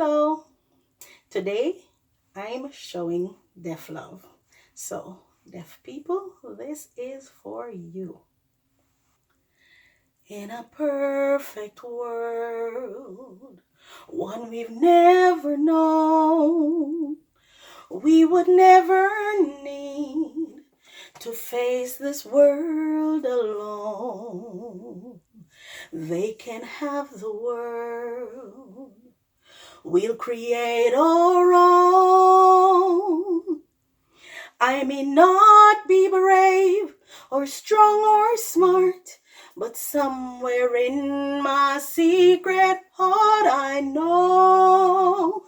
Hello. Today I'm showing deaf love. So, deaf people, this is for you. In a perfect world, one we've never known, we would never need to face this world alone. They can have the world. We'll create our own. I may not be brave or strong or smart, but somewhere in my secret heart I know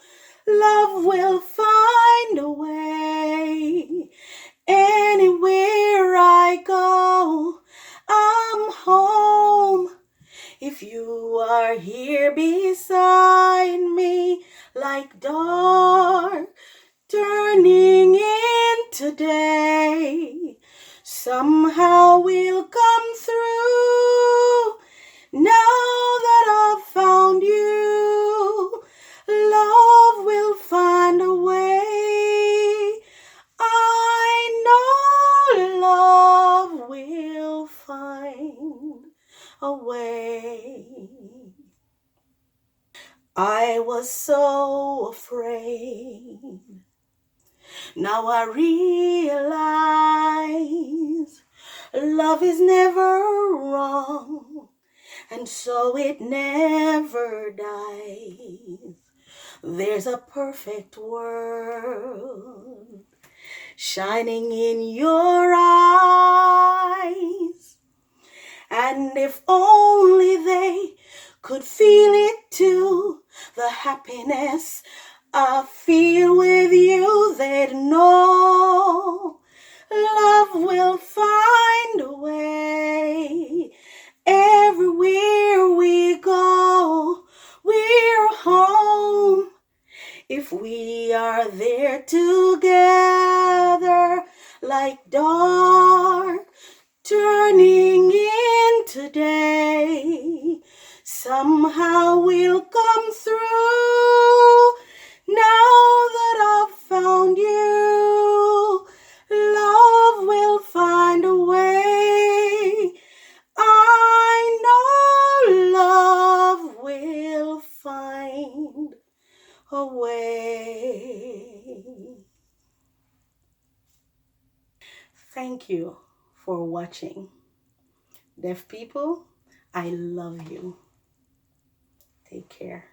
love will find a way. Anywhere I go, I'm home. If you are here beside me, like dark turning into day, somehow we'll come through. Now that I've found you, love will find a way. I know love will find a way. I was so afraid. Now I realize love is never wrong, and so it never dies. There's a perfect world shining in your eyes. And if only they could feel it too, the happiness I feel with you, they'd know love will find a way. Everywhere we go, we're home. If we are there together, like dark turning into day, somehow we'll come through. Now that I've found you, love will find a way. I know love will find a way. Thank you for watching. Deaf people, I love you. Take care.